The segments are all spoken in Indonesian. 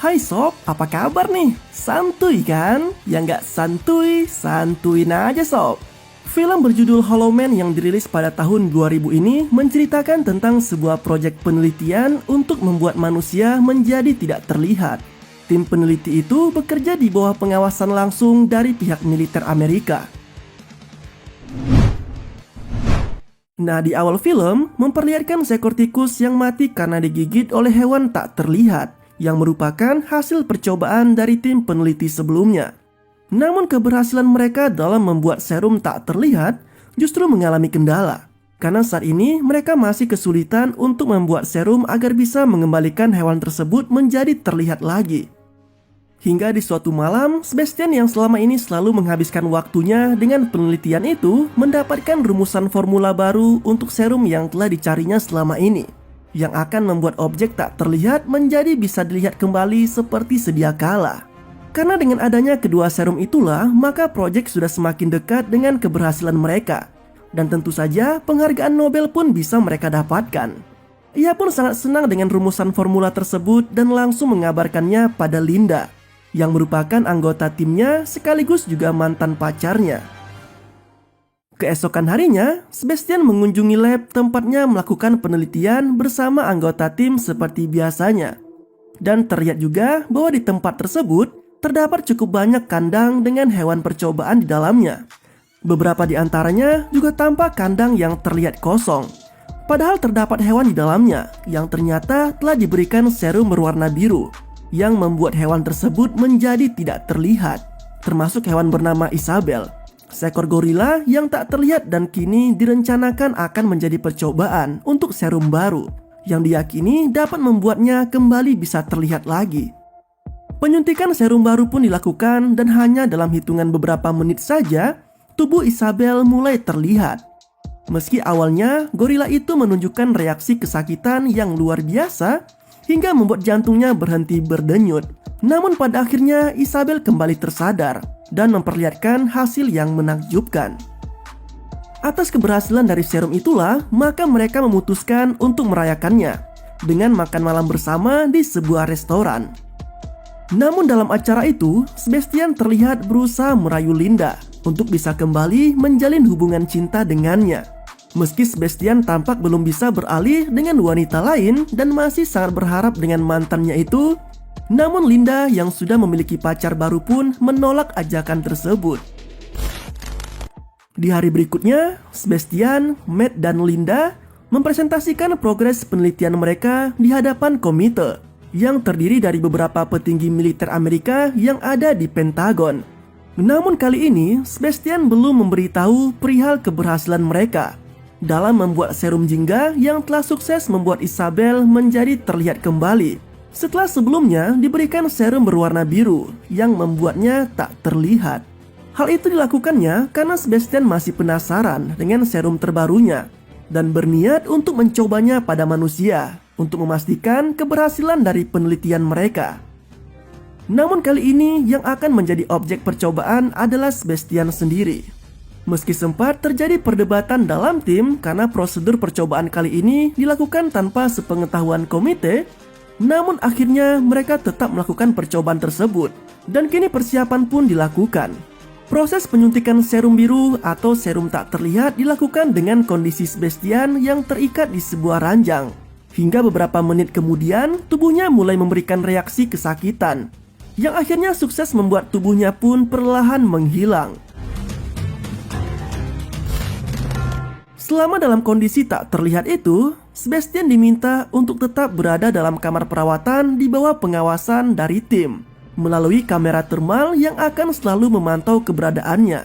Hai sob, apa kabar nih? Santuy kan? Ya nggak santuy, santuin aja sob. Film berjudul Hollow Man yang dirilis pada tahun 2000 ini menceritakan tentang sebuah proyek penelitian untuk membuat manusia menjadi tidak terlihat. Tim peneliti itu bekerja di bawah pengawasan langsung dari pihak militer Amerika. Nah, di awal film memperlihatkan seekor tikus yang mati karena digigit oleh hewan tak terlihat, yang merupakan hasil percobaan dari tim peneliti sebelumnya. Namun keberhasilan mereka dalam membuat serum tak terlihat justru mengalami kendala, karena saat ini mereka masih kesulitan untuk membuat serum agar bisa mengembalikan hewan tersebut menjadi terlihat lagi. Hingga di suatu malam, Sebastian yang selama ini selalu menghabiskan waktunya dengan penelitian itu mendapatkan rumusan formula baru untuk serum yang telah dicarinya selama ini, yang akan membuat objek tak terlihat menjadi bisa dilihat kembali seperti sedia kala. Karena dengan adanya kedua serum itulah, maka proyek sudah semakin dekat dengan keberhasilan mereka. Dan tentu saja penghargaan Nobel pun bisa mereka dapatkan. Ia pun sangat senang dengan rumusan formula tersebut dan langsung mengabarkannya pada Linda, yang merupakan anggota timnya sekaligus juga mantan pacarnya. Keesokan harinya, Sebastian mengunjungi lab tempatnya melakukan penelitian bersama anggota tim seperti biasanya. Dan terlihat juga bahwa di tempat tersebut terdapat cukup banyak kandang dengan hewan percobaan di dalamnya. Beberapa di antaranya juga tampak kandang yang terlihat kosong. Padahal terdapat hewan di dalamnya yang ternyata telah diberikan serum berwarna biru, yang membuat hewan tersebut menjadi tidak terlihat, termasuk hewan bernama Isabel, seekor gorila yang tak terlihat dan kini direncanakan akan menjadi percobaan untuk serum baru yang diyakini dapat membuatnya kembali bisa terlihat lagi. Penyuntikan serum baru pun dilakukan dan hanya dalam hitungan beberapa menit saja tubuh Isabel mulai terlihat. Meski awalnya gorila itu menunjukkan reaksi kesakitan yang luar biasa hingga membuat jantungnya berhenti berdenyut, namun pada akhirnya Isabel kembali tersadar dan memperlihatkan hasil yang menakjubkan. Atas keberhasilan dari serum itulah, maka mereka memutuskan untuk merayakannya dengan makan malam bersama di sebuah restoran. Namun dalam acara itu, Sebastian terlihat berusaha merayu Linda untuk bisa kembali menjalin hubungan cinta dengannya. Meski Sebastian tampak belum bisa beralih dengan wanita lain dan masih sangat berharap dengan mantannya itu, namun Linda yang sudah memiliki pacar baru pun menolak ajakan tersebut. Di hari berikutnya, Sebastian, Matt, dan Linda mempresentasikan progres penelitian mereka di hadapan komite yang terdiri dari beberapa petinggi militer Amerika yang ada di Pentagon. Namun kali ini, Sebastian belum memberitahu perihal keberhasilan mereka dalam membuat serum jingga yang telah sukses membuat Isabel menjadi terlihat kembali setelah sebelumnya diberikan serum berwarna biru yang membuatnya tak terlihat. Hal itu dilakukannya karena Sebastian masih penasaran dengan serum terbarunya dan berniat untuk mencobanya pada manusia untuk memastikan keberhasilan dari penelitian mereka. Namun kali ini yang akan menjadi objek percobaan adalah Sebastian sendiri. Meski sempat terjadi perdebatan dalam tim karena prosedur percobaan kali ini dilakukan tanpa sepengetahuan komite, namun akhirnya mereka tetap melakukan percobaan tersebut dan kini persiapan pun dilakukan. Proses penyuntikan serum biru atau serum tak terlihat dilakukan dengan kondisi Sebastian yang terikat di sebuah ranjang. Hingga beberapa menit kemudian tubuhnya mulai memberikan reaksi kesakitan, yang akhirnya sukses membuat tubuhnya pun perlahan menghilang. Selama dalam kondisi tak terlihat itu, Sebastian diminta untuk tetap berada dalam kamar perawatan di bawah pengawasan dari tim melalui kamera termal yang akan selalu memantau keberadaannya.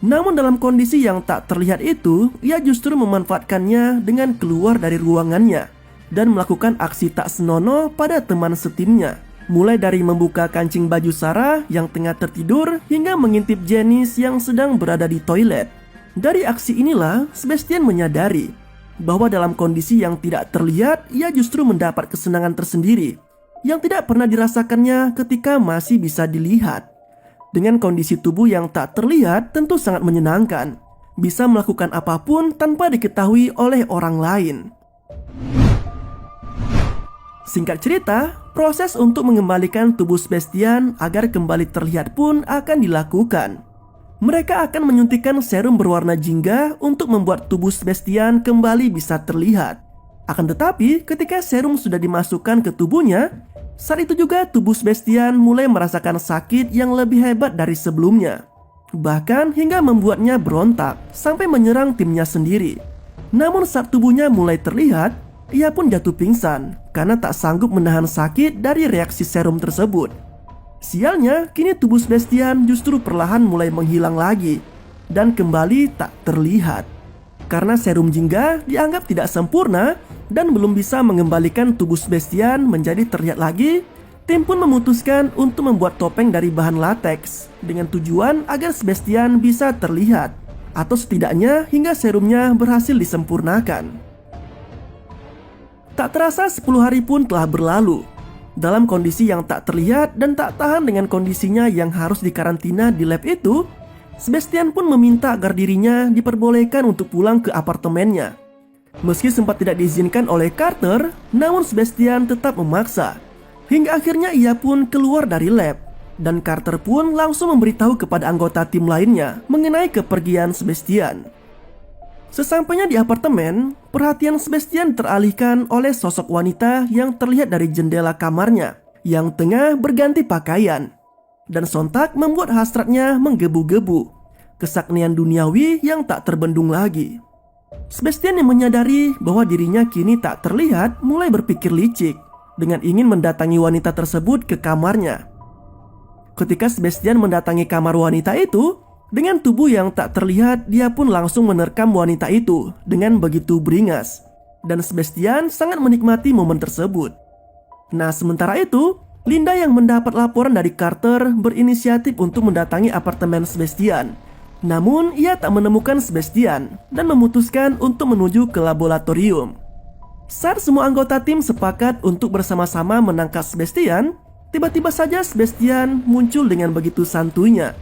Namun dalam kondisi yang tak terlihat itu, ia justru memanfaatkannya dengan keluar dari ruangannya dan melakukan aksi tak senonoh pada teman setimnya, mulai dari membuka kancing baju Sarah yang tengah tertidur hingga mengintip Janice yang sedang berada di toilet. Dari aksi inilah Sebastian menyadari bahwa dalam kondisi yang tidak terlihat ia justru mendapat kesenangan tersendiri yang tidak pernah dirasakannya ketika masih bisa dilihat. Dengan kondisi tubuh yang tak terlihat tentu sangat menyenangkan, bisa melakukan apapun tanpa diketahui oleh orang lain. Singkat cerita, proses untuk mengembalikan tubuh Sebastian agar kembali terlihat pun akan dilakukan. Mereka akan menyuntikkan serum berwarna jingga untuk membuat tubuh Sebastian kembali bisa terlihat. Akan tetapi, ketika serum sudah dimasukkan ke tubuhnya, saat itu juga tubuh Sebastian mulai merasakan sakit yang lebih hebat dari sebelumnya. Bahkan hingga membuatnya berontak sampai menyerang timnya sendiri. Namun saat tubuhnya mulai terlihat, ia pun jatuh pingsan karena tak sanggup menahan sakit dari reaksi serum tersebut. Sialnya, kini tubuh Sebastian justru perlahan mulai menghilang lagi dan kembali tak terlihat. Karena serum jingga dianggap tidak sempurna dan belum bisa mengembalikan tubuh Sebastian menjadi terlihat lagi, tim pun memutuskan untuk membuat topeng dari bahan lateks dengan tujuan agar Sebastian bisa terlihat, atau setidaknya hingga serumnya berhasil disempurnakan. Tak terasa 10 hari pun telah berlalu. Dalam kondisi yang tak terlihat dan tak tahan dengan kondisinya yang harus dikarantina di lab itu, Sebastian pun meminta agar dirinya diperbolehkan untuk pulang ke apartemennya. Meski sempat tidak diizinkan oleh Carter, namun Sebastian tetap memaksa. Hingga akhirnya ia pun keluar dari lab, dan Carter pun langsung memberitahu kepada anggota tim lainnya mengenai kepergian Sebastian. Sesampainya di apartemen, perhatian Sebastian teralihkan oleh sosok wanita yang terlihat dari jendela kamarnya yang tengah berganti pakaian. Dan sontak membuat hasratnya menggebu-gebu. Kesaknian duniawi yang tak terbendung lagi. Sebastian yang menyadari bahwa dirinya kini tak terlihat mulai berpikir licik dengan ingin mendatangi wanita tersebut ke kamarnya. Ketika Sebastian mendatangi kamar wanita itu, dengan tubuh yang tak terlihat, dia pun langsung menerkam wanita itu dengan begitu beringas. Dan Sebastian sangat menikmati momen tersebut. Nah, sementara itu, Linda yang mendapat laporan dari Carter berinisiatif untuk mendatangi apartemen Sebastian. Namun, ia tak menemukan Sebastian dan memutuskan untuk menuju ke laboratorium. Saat semua anggota tim sepakat untuk bersama-sama menangkap Sebastian, tiba-tiba saja Sebastian muncul dengan begitu santuinya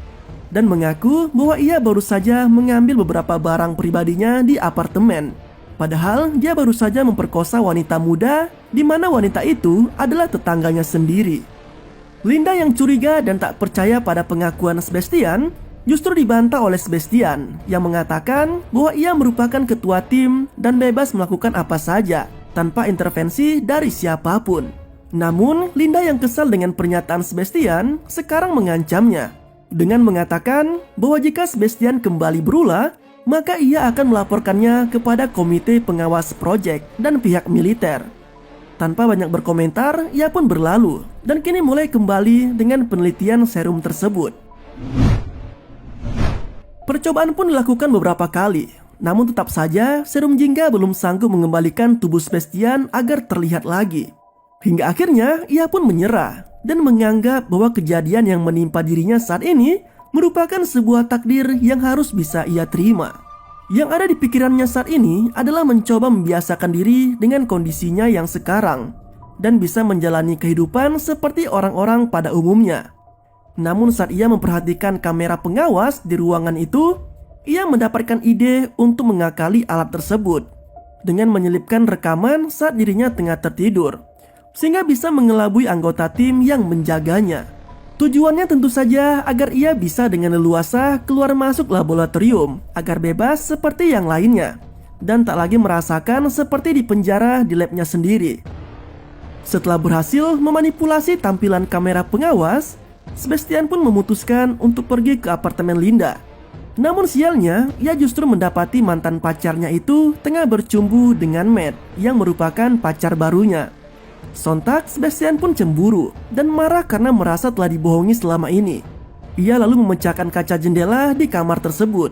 dan mengaku bahwa ia baru saja mengambil beberapa barang pribadinya di apartemen. Padahal dia baru saja memperkosa wanita muda, di mana wanita itu adalah tetangganya sendiri. Linda yang curiga dan tak percaya pada pengakuan Sebastian justru dibantah oleh Sebastian yang mengatakan bahwa ia merupakan ketua tim dan bebas melakukan apa saja tanpa intervensi dari siapapun. Namun Linda yang kesal dengan pernyataan Sebastian sekarang mengancamnya dengan mengatakan bahwa jika Sebastian kembali berulah, maka ia akan melaporkannya kepada komite pengawas proyek dan pihak militer. Tanpa banyak berkomentar, ia pun berlalu dan kini mulai kembali dengan penelitian serum tersebut. Percobaan pun dilakukan beberapa kali, namun tetap saja serum jingga belum sanggup mengembalikan tubuh Sebastian agar terlihat lagi. Hingga akhirnya ia pun menyerah dan menganggap bahwa kejadian yang menimpa dirinya saat ini merupakan sebuah takdir yang harus bisa ia terima. Yang ada di pikirannya saat ini adalah mencoba membiasakan diri dengan kondisinya yang sekarang dan bisa menjalani kehidupan seperti orang-orang pada umumnya. Namun saat ia memperhatikan kamera pengawas di ruangan itu, ia mendapatkan ide untuk mengakali alat tersebut dengan menyelipkan rekaman saat dirinya tengah tertidur, sehingga bisa mengelabui anggota tim yang menjaganya. Tujuannya tentu saja agar ia bisa dengan leluasa keluar masuk laboratorium agar bebas seperti yang lainnya dan tak lagi merasakan seperti di penjara di labnya sendiri. Setelah berhasil memanipulasi tampilan kamera pengawas, Sebastian pun memutuskan untuk pergi ke apartemen Linda. Namun sialnya, ia justru mendapati mantan pacarnya itu tengah bercumbu dengan Matt yang merupakan pacar barunya. Sontak Sebastian pun cemburu dan marah karena merasa telah dibohongi selama ini. Ia lalu memecahkan kaca jendela di kamar tersebut.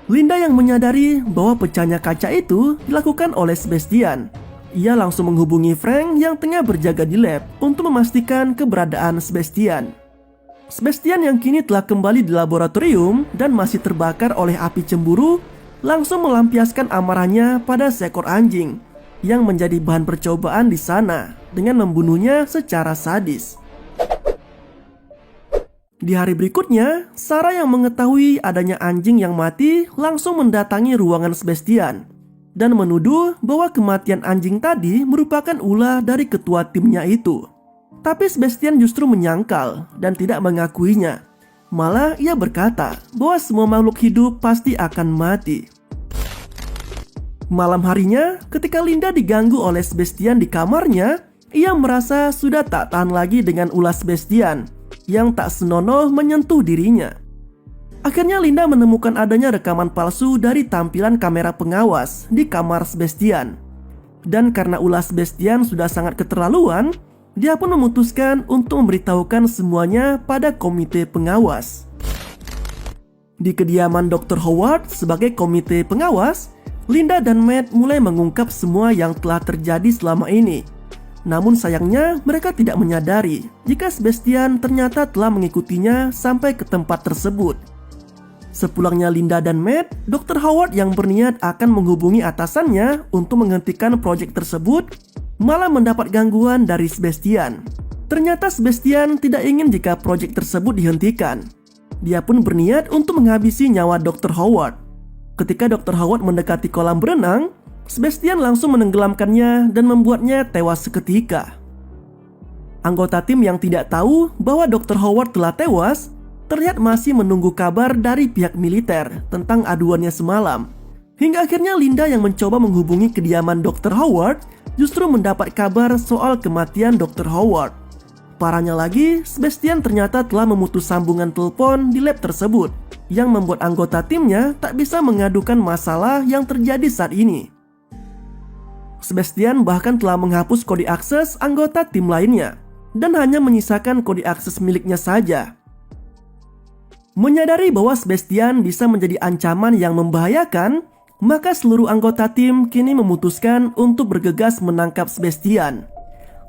Linda yang menyadari bahwa pecahnya kaca itu dilakukan oleh Sebastian. Ia langsung menghubungi Frank yang tengah berjaga di lab untuk memastikan keberadaan Sebastian. Sebastian yang kini telah kembali di laboratorium dan masih terbakar oleh api cemburu, langsung melampiaskan amarahnya pada seekor anjing yang menjadi bahan percobaan di sana dengan membunuhnya secara sadis. Di hari berikutnya, Sarah yang mengetahui adanya anjing yang mati langsung mendatangi ruangan Sebastian. dan menuduh bahwa kematian anjing tadi merupakan ulah dari ketua timnya itu. Tapi Sebastian justru menyangkal dan tidak mengakuinya. Malah ia berkata bahwa semua makhluk hidup pasti akan mati. Malam harinya, ketika Linda diganggu oleh Sebastian di kamarnya, ia merasa sudah tak tahan lagi dengan ulah Sebastian yang tak senonoh menyentuh dirinya. Akhirnya Linda menemukan adanya rekaman palsu dari tampilan kamera pengawas di kamar Sebastian. Dan karena ulah Sebastian sudah sangat keterlaluan, dia pun memutuskan untuk memberitahukan semuanya pada komite pengawas. Di kediaman Dr. Howard sebagai komite pengawas, Linda dan Matt mulai mengungkap semua yang telah terjadi selama ini. Namun sayangnya mereka tidak menyadari jika Sebastian ternyata telah mengikutinya sampai ke tempat tersebut. Sepulangnya Linda dan Matt, Dr. Howard yang berniat akan menghubungi atasannya untuk menghentikan proyek tersebut malah mendapat gangguan dari Sebastian. Ternyata Sebastian tidak ingin jika proyek tersebut dihentikan. Dia pun berniat untuk menghabisi nyawa Dr. Howard. Ketika Dr. Howard mendekati kolam berenang, Sebastian langsung menenggelamkannya dan membuatnya tewas seketika. Anggota tim yang tidak tahu bahwa Dr. Howard telah tewas terlihat masih menunggu kabar dari pihak militer tentang aduannya semalam. Hingga akhirnya Linda yang mencoba menghubungi kediaman Dr. Howard justru mendapat kabar soal kematian Dr. Howard. Parahnya lagi, Sebastian ternyata telah memutus sambungan telepon di lab tersebut, yang membuat anggota timnya tak bisa mengadukan masalah yang terjadi saat ini. Sebastian bahkan telah menghapus kode akses anggota tim lainnya, dan hanya menyisakan kode akses miliknya saja. Menyadari bahwa Sebastian bisa menjadi ancaman yang membahayakan, maka seluruh anggota tim kini memutuskan untuk bergegas menangkap Sebastian.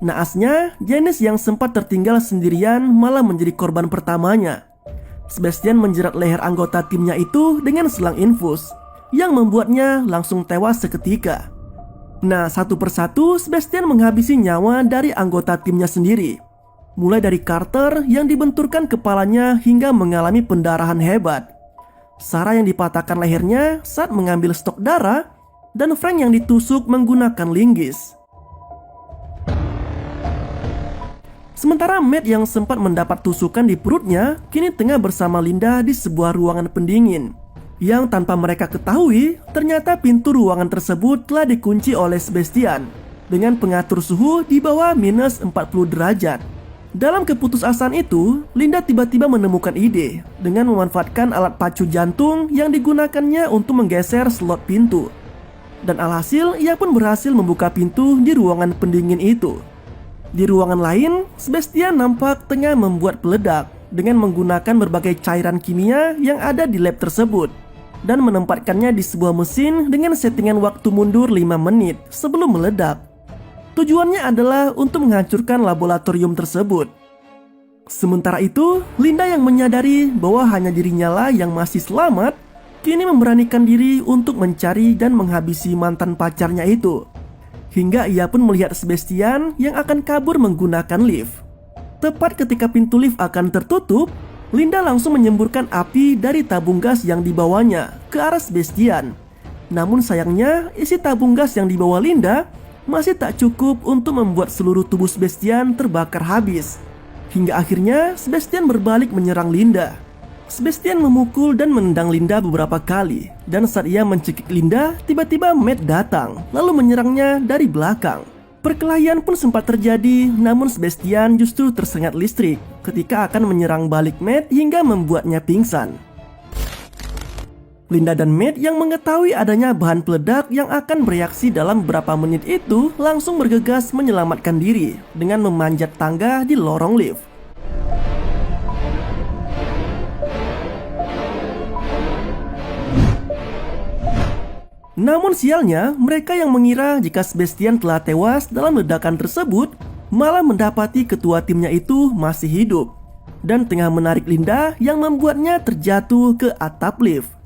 Naasnya, Janice yang sempat tertinggal sendirian malah menjadi korban pertamanya. Sebastian menjerat leher anggota timnya itu dengan selang infus, yang membuatnya langsung tewas seketika. Nah, satu persatu Sebastian menghabisi nyawa dari anggota timnya sendiri. Mulai dari Carter yang dibenturkan kepalanya hingga mengalami pendarahan hebat, Sarah yang dipatahkan lehernya saat mengambil stok darah, dan Frank yang ditusuk menggunakan linggis. Sementara Matt yang sempat mendapat tusukan di perutnya kini tengah bersama Linda di sebuah ruangan pendingin, yang tanpa mereka ketahui ternyata pintu ruangan tersebut telah dikunci oleh Sebastian dengan pengatur suhu di bawah minus 40 derajat. Dalam keputusasaan itu, Linda tiba-tiba menemukan ide dengan memanfaatkan alat pacu jantung yang digunakannya untuk menggeser slot pintu. Dan alhasil, ia pun berhasil membuka pintu di ruangan pendingin itu. Di ruangan lain, Sebastian nampak tengah membuat peledak dengan menggunakan berbagai cairan kimia yang ada di lab tersebut, dan menempatkannya di sebuah mesin dengan settingan waktu mundur 5 menit sebelum meledak. Tujuannya adalah untuk menghancurkan laboratorium tersebut. Sementara itu, Linda yang menyadari bahwa hanya dirinya lah yang masih selamat, kini memberanikan diri untuk mencari dan menghabisi mantan pacarnya itu. Hingga ia pun melihat Sebastian yang akan kabur menggunakan lift. Tepat ketika pintu lift akan tertutup, Linda langsung menyemburkan api dari tabung gas yang dibawanya ke arah Sebastian. Namun sayangnya, isi tabung gas yang dibawa Linda masih tak cukup untuk membuat seluruh tubuh Sebastian terbakar habis. Hingga akhirnya Sebastian berbalik menyerang Linda. Sebastian memukul dan menendang Linda beberapa kali, dan saat ia mencekik Linda, tiba-tiba Matt datang lalu menyerangnya dari belakang. Perkelahian pun sempat terjadi, namun Sebastian justru tersengat listrik ketika akan menyerang balik Matt hingga membuatnya pingsan. Linda dan Matt yang mengetahui adanya bahan peledak yang akan bereaksi dalam beberapa menit itu langsung bergegas menyelamatkan diri dengan memanjat tangga di lorong lift. Namun sialnya, mereka yang mengira jika Sebastian telah tewas dalam ledakan tersebut malah mendapati ketua timnya itu masih hidup dan tengah menarik Linda yang membuatnya terjatuh ke atap lift.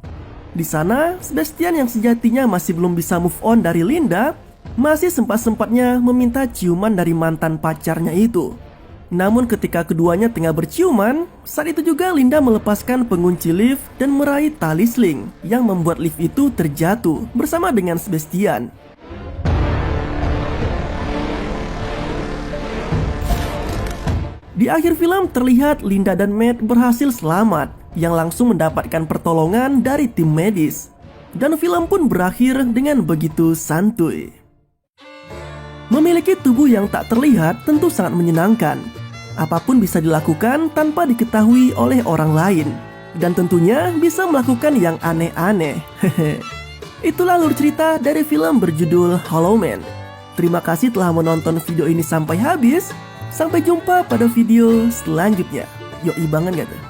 Di sana, Sebastian yang sejatinya masih belum bisa move on dari Linda masih sempat-sempatnya meminta ciuman dari mantan pacarnya itu. Namun ketika keduanya tengah berciuman, saat itu juga Linda melepaskan pengunci lift dan meraih tali sling yang membuat lift itu terjatuh bersama dengan Sebastian. Di akhir film terlihat Linda dan Matt berhasil selamat yang langsung mendapatkan pertolongan dari tim medis. Dan film pun berakhir dengan begitu santuy. Memiliki tubuh yang tak terlihat tentu sangat menyenangkan. Apapun bisa dilakukan tanpa diketahui oleh orang lain. Dan tentunya bisa melakukan yang aneh-aneh. Itulah alur cerita dari film berjudul Hollow Man. Terima kasih telah menonton video ini sampai habis. Sampai jumpa pada video selanjutnya. Yoi banget gak tuh?